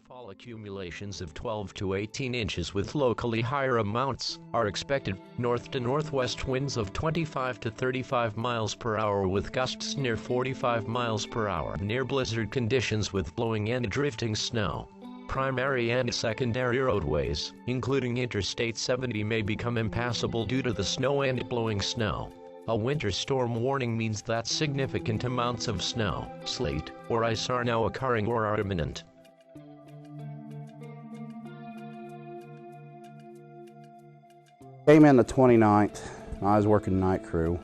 Snowfall accumulations of 12 to 18 inches with locally higher amounts are expected. North to northwest winds of 25 to 35 miles per hour with gusts near 45 miles per hour. Near blizzard conditions with blowing and drifting snow. Primary and secondary roadways, including Interstate 70, may become impassable due to the snow and blowing snow. A winter storm warning means that significant amounts of snow, sleet, or ice are now occurring or are imminent. Came in the 29th. I was working night crew.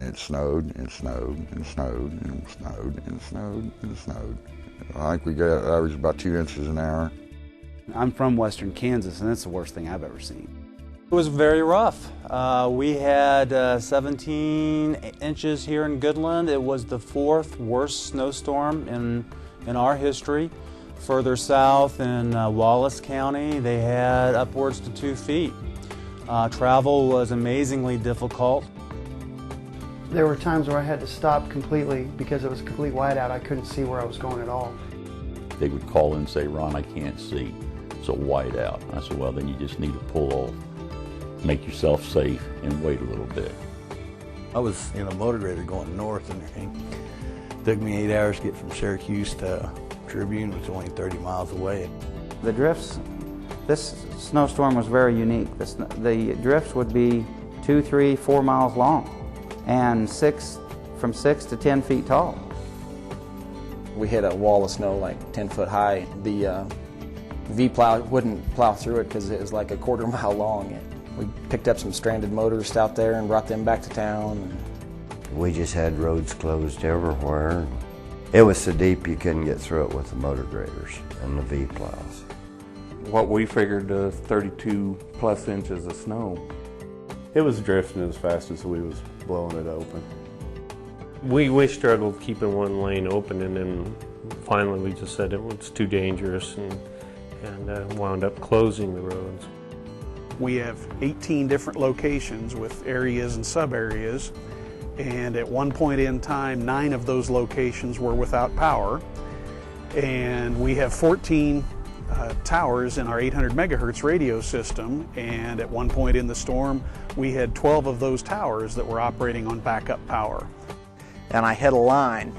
It snowed and snowed and snowed and snowed and snowed and snowed. I think we got average about 2 inches an hour. I'm from western Kansas, and it's the worst thing I've ever seen. It was very rough. We had 17 inches here in Goodland. It was the 4th worst snowstorm in our history. Further south in Wallace County, they had upwards to 2 feet. Travel was amazingly difficult. There were times where I had to stop completely because it was a complete whiteout. I couldn't see where I was going at all. They would call in and say, "Ron, I can't see. It's a whiteout." I said, "Well, then you just need to pull off. Make yourself safe and wait a little bit." I was in a motor grader going north, and it took me 8 hours to get from Syracuse to Tribune, which is only 30 miles away. The drifts, this snowstorm was very unique. The drifts would be 2, 3, 4 miles long and from 6 to 10 feet tall. We hit a wall of snow like 10 foot high. The V-plow wouldn't plow through it because it was like a quarter-mile long. We picked up some stranded motorists out there and brought them back to town. We just had roads closed everywhere. It was so deep you couldn't get through it with the motor graders and the V-plows. What we figured 32 plus inches of snow. It was drifting as fast as we was blowing it open. We struggled keeping one lane open, and then finally we just said it was too dangerous and wound up closing the roads. We have 18 different locations with areas and sub-areas, and at one point in time 9 of those locations were without power, and we have 14 towers in our 800 megahertz radio system, and at one point in the storm we had 12 of those towers that were operating on backup power. And I hit a line,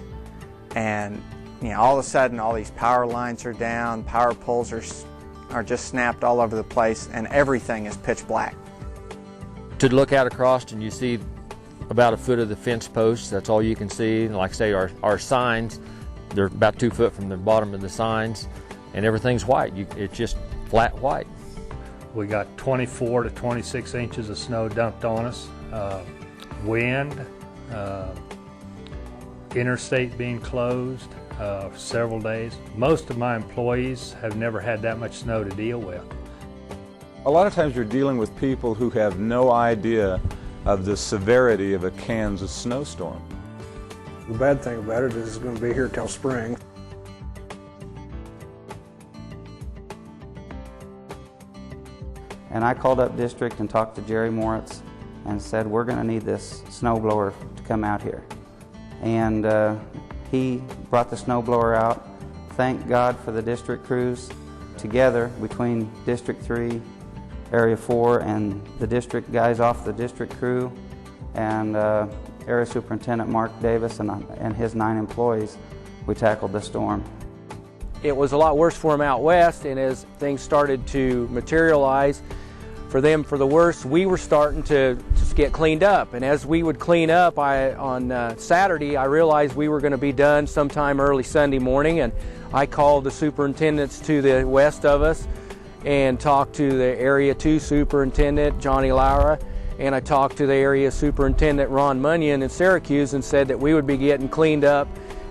and all of a sudden all these power lines are down, power poles are just snapped all over the place, and everything is pitch black. To look out across and you see about a foot of the fence posts, that's all you can see. Like I say, our signs, they're about 2 foot from the bottom of the signs, and everything's white. It's just flat white. We got 24 to 26 inches of snow dumped on us. Wind, interstate being closed for several days. Most of my employees have never had that much snow to deal with. A lot of times you're dealing with people who have no idea of the severity of a Kansas snowstorm. The bad thing about it is it's going to be here till spring. And I called up district and talked to Jerry Moritz and said, we're going to need this snow blower to come out here. And he brought the snow blower out. Thank God for the district crews. Together between District 3, Area 4, and the district guys off the district crew, and Area Superintendent Mark Davis and his 9 employees, we tackled the storm. It was a lot worse for them out west, and as things started to materialize for them for the worst, we were starting to just get cleaned up. And as we would clean up, on Saturday, I realized we were going to be done sometime early Sunday morning, and I called the superintendents to the west of us and talked to the Area 2 Superintendent, Johnny Laura, and I talked to the Area Superintendent, Ron Munyon, in Syracuse, and said that we would be getting cleaned up,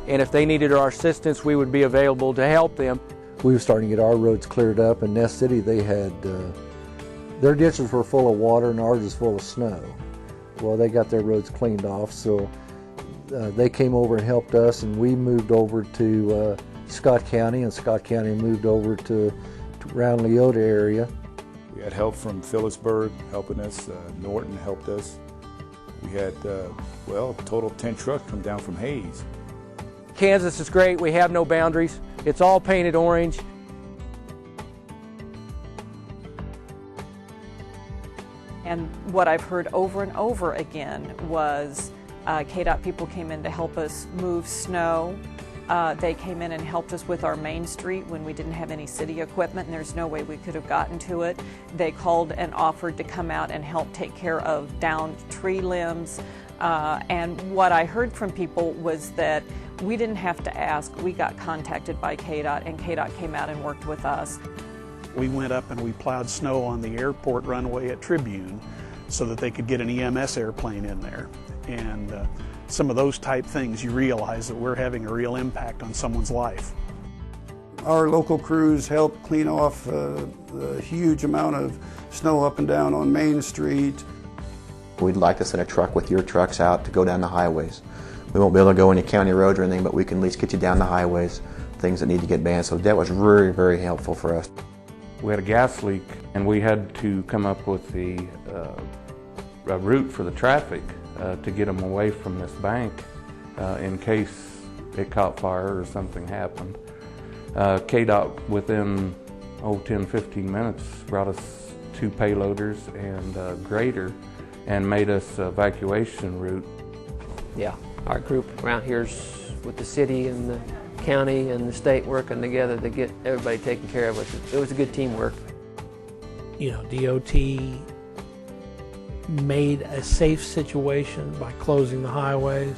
and if they needed our assistance, we would be available to help them. We were starting to get our roads cleared up. In Ness City, they had, their ditches were full of water and ours was full of snow. Well, they got their roads cleaned off, so they came over and helped us, and we moved over to Scott County, and Scott County moved over to around Leota area. We had help from Phillipsburg helping us, Norton helped us. We had, well, a total of 10 trucks come down from Hayes. Kansas is great. We have no boundaries. It's all painted orange. And what I've heard over and over again was KDOT people came in to help us move snow. They came in and helped us with our main street when we didn't have any city equipment and there's no way we could have gotten to it. They called and offered to come out and help take care of downed tree limbs. And what I heard from people was that we didn't have to ask. We got contacted by KDOT and KDOT came out and worked with us. We went up and we plowed snow on the airport runway at Tribune so that they could get an EMS airplane in there. And some of those type things, you realize that we're having a real impact on someone's life. Our local crews helped clean off a huge amount of snow up and down on Main Street. We'd like to send a truck with your trucks out to go down the highways. We won't be able to go any county roads or anything, but we can at least get you down the highways, things that need to get banned. So that was very, very helpful for us. We had a gas leak, and we had to come up with a route for the traffic to get them away from this bank in case it caught fire or something happened. KDOT, within 10-15 minutes, brought us 2 payloaders and a grader and made us evacuation route. Yeah, our group around here's with the city and the county and the state working together to get everybody taken care of. It was a good teamwork. You know, DOT made a safe situation by closing the highways,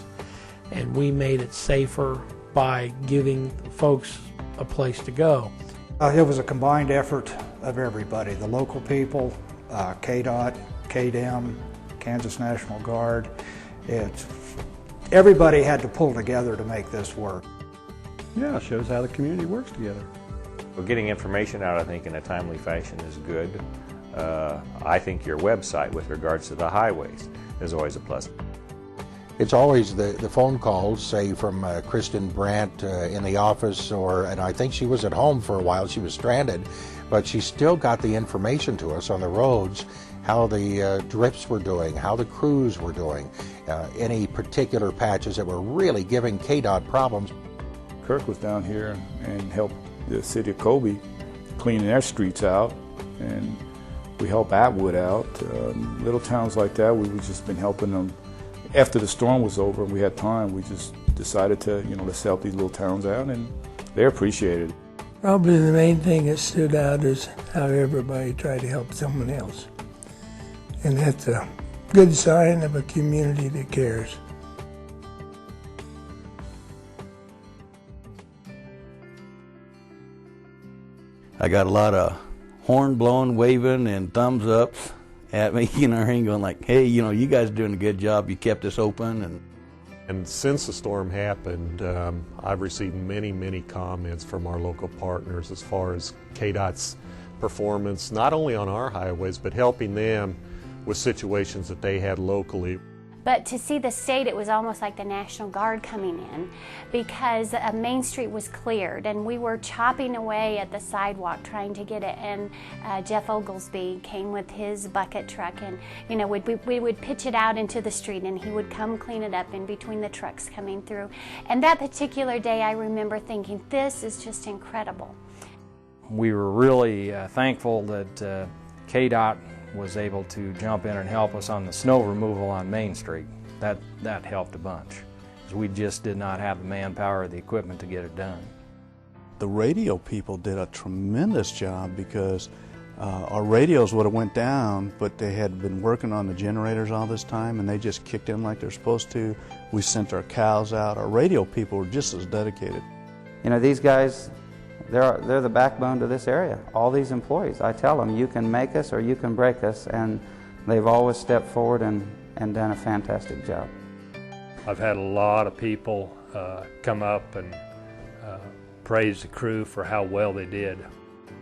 and we made it safer by giving folks a place to go. It was a combined effort of everybody, the local people, KDOT, KDEM, Kansas National Guard. Everybody had to pull together to make this work. Yeah, it shows how the community works together. Well, getting information out, I think, in a timely fashion is good. I think your website with regards to the highways is always a plus. It's always the phone calls, say from Kristen Brandt in the office, and I think she was at home for a while, she was stranded, but she still got the information to us on the roads, how the drifts were doing, how the crews were doing, any particular patches that were really giving KDOT problems. Kirk was down here and helped the city of Colby cleaning their streets out, and we helped Atwood out. Little towns like that, we've just been helping them. After the storm was over and we had time, we just decided to, let's help these little towns out, and they appreciated it. Probably the main thing that stood out is how everybody tried to help someone else. And that's a good sign of a community that cares. I got a lot of horn blowing, waving, and thumbs ups at me, going like, hey, you guys are doing a good job. You kept us open. And since the storm happened, I've received many, many comments from our local partners as far as KDOT's performance, not only on our highways, but helping them with situations that they had locally. But to see the state, it was almost like the National Guard coming in, because Main Street was cleared and we were chopping away at the sidewalk trying to get it, and Jeff Oglesby came with his bucket truck, and we would pitch it out into the street and he would come clean it up in between the trucks coming through. And that particular day I remember thinking, this is just incredible. We were really thankful that KDOT was able to jump in and help us on the snow removal on Main Street. That helped a bunch, because we just did not have the manpower or the equipment to get it done. The radio people did a tremendous job, because our radios would have went down, but they had been working on the generators all this time and they just kicked in like they're supposed to. We sent our cows out. Our radio people were just as dedicated. These guys, they're the backbone to this area. All these employees, I tell them, you can make us or you can break us, and they've always stepped forward and done a fantastic job. I've had a lot of people come up and praise the crew for how well they did.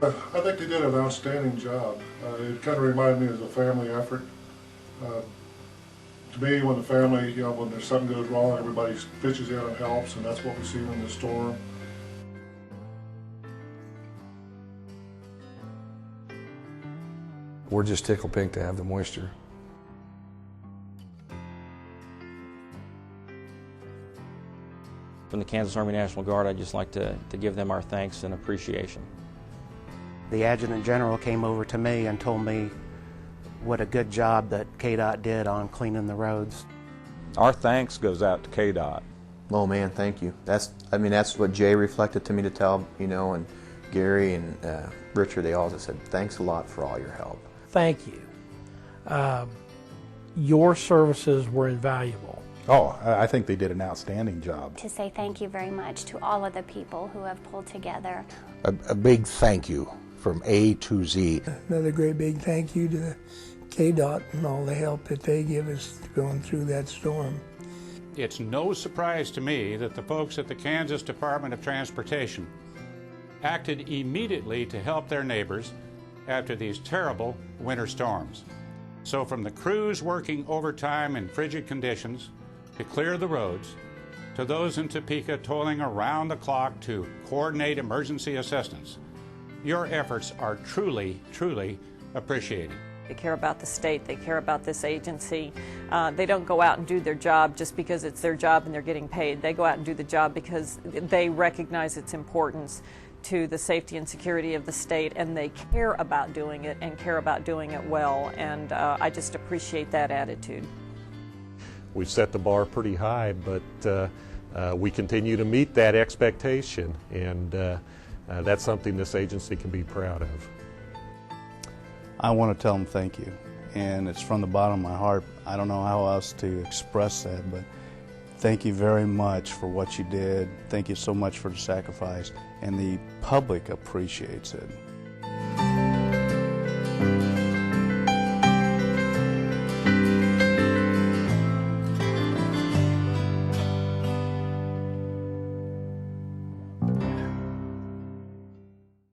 I think they did an outstanding job. It kind of reminded me of a family effort. To me, when the family, when there's something goes wrong, everybody pitches in and helps, and that's what we've seen in the storm. We're just tickled pink to have the moisture. From the Kansas Army National Guard, I'd just like to give them our thanks and appreciation. The Adjutant General came over to me and told me what a good job that KDOT did on cleaning the roads. Our thanks goes out to KDOT. Oh man, thank you. That's what Jay reflected to me to tell, and Gary and Richard, they all just said, thanks a lot for all your help. Thank you. Your services were invaluable. Oh, I think they did an outstanding job. To say thank you very much to all of the people who have pulled together. A big thank you from A to Z. Another great big thank you to KDOT and all the help that they give us going through that storm. It's no surprise to me that the folks at the Kansas Department of Transportation acted immediately to help their neighbors after these terrible winter storms. So from the crews working overtime in frigid conditions to clear the roads, to those in Topeka toiling around the clock to coordinate emergency assistance, your efforts are truly, truly appreciated. They care about the state, they care about this agency. They don't go out and do their job just because it's their job and they're getting paid. They go out and do the job because they recognize its importance to the safety and security of the state, and they care about doing it and care about doing it well, and I just appreciate that attitude. We've set the bar pretty high, but we continue to meet that expectation, and that's something this agency can be proud of. I want to tell them thank you, and it's from the bottom of my heart. I don't know how else to express that, but thank you very much for what you did. Thank you so much for the sacrifice, and the public appreciates it.